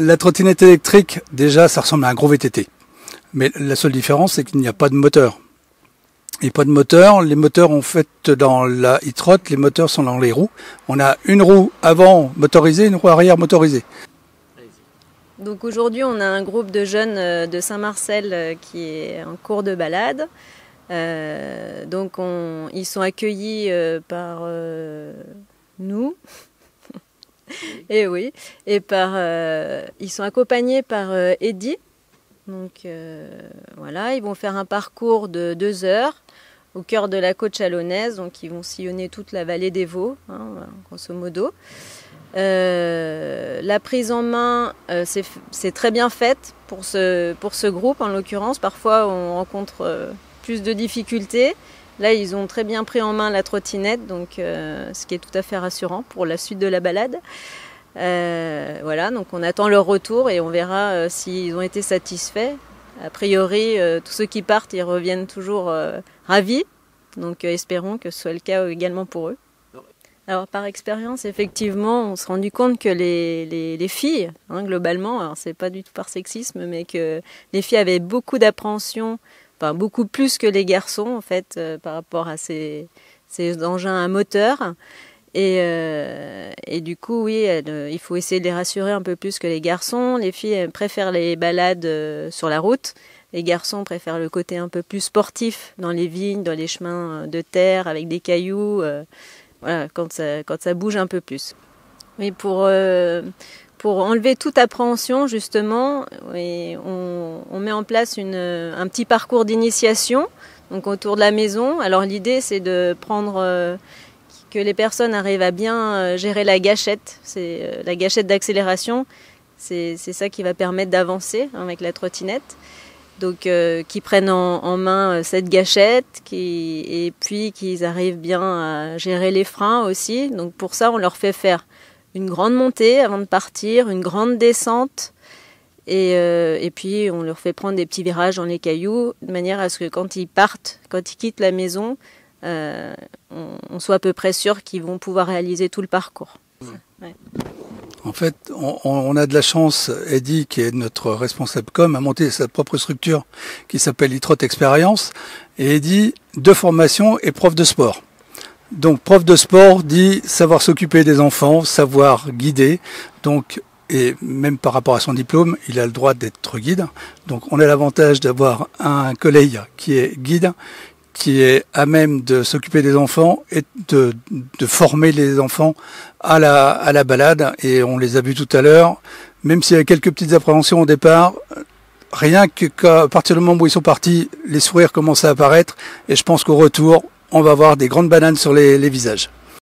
La trottinette électrique, déjà, ça ressemble à un gros VTT. Mais la seule différence, c'est qu'il n'y a pas de moteur. Et pas de moteur. Les moteurs, en fait, dans la e-trot, les moteurs sont dans les roues. On a une roue avant motorisée, une roue arrière motorisée. Donc aujourd'hui, on a un groupe de jeunes de Saint-Marcel qui est en cours de balade. Donc ils sont accueillis par nous. Et oui, et ils sont accompagnés par Eddy. Donc voilà, ils vont faire un parcours de 2 heures au cœur de la côte chalonnaise. Donc ils vont sillonner toute la vallée des Vaux, grosso modo. La prise en main, c'est très bien faite pour ce groupe en l'occurrence. Parfois on rencontre plus de difficultés. Là ils ont très bien pris en main la trottinette, donc ce qui est tout à fait rassurant pour la suite de la balade. Voilà, donc on attend leur retour et on verra s'ils ont été satisfaits. A priori, tous ceux qui partent, ils reviennent toujours ravis. Donc espérons que ce soit le cas également pour eux. Alors par expérience, effectivement, on s'est rendu compte que les filles, globalement, alors c'est pas du tout par sexisme, mais que les filles avaient beaucoup d'appréhension, enfin beaucoup plus que les garçons en fait, par rapport à ces engins à moteur. Et du coup, oui, il faut essayer de les rassurer un peu plus que les garçons. Les filles préfèrent les balades sur la route. Les garçons préfèrent le côté un peu plus sportif dans les vignes, dans les chemins de terre avec des cailloux. Voilà, quand ça bouge un peu plus. Oui, pour enlever toute appréhension, justement, on met en place un petit parcours d'initiation, donc autour de la maison. Alors l'idée, c'est de prendre que les personnes arrivent à bien gérer la gâchette. C'est la gâchette d'accélération. C'est ça qui va permettre d'avancer avec la trottinette. Donc, qui prennent en main cette gâchette, et puis qu'ils arrivent bien à gérer les freins aussi. Donc pour ça, on leur fait faire une grande montée avant de partir, une grande descente, et puis on leur fait prendre des petits virages dans les cailloux, de manière à ce que quand ils partent, quand ils quittent la maison, on soit à peu près sûr qu'ils vont pouvoir réaliser tout le parcours. Ouais. En fait, on a de la chance, Eddy, qui est notre responsable com, a monté sa propre structure qui s'appelle e-trot Expérience. Et Eddy, de formation, est prof de sport. Donc, prof de sport dit savoir s'occuper des enfants, savoir guider. Donc, et même par rapport à son diplôme, il a le droit d'être guide. Donc, on a l'avantage d'avoir un collègue qui est guide, qui est à même de s'occuper des enfants et de former les enfants à la balade. Et on les a vus tout à l'heure, même s'il y a quelques petites appréhensions au départ, rien qu'à partir du moment où ils sont partis, les sourires commencent à apparaître. Et je pense qu'au retour, on va avoir des grandes bananes sur les visages.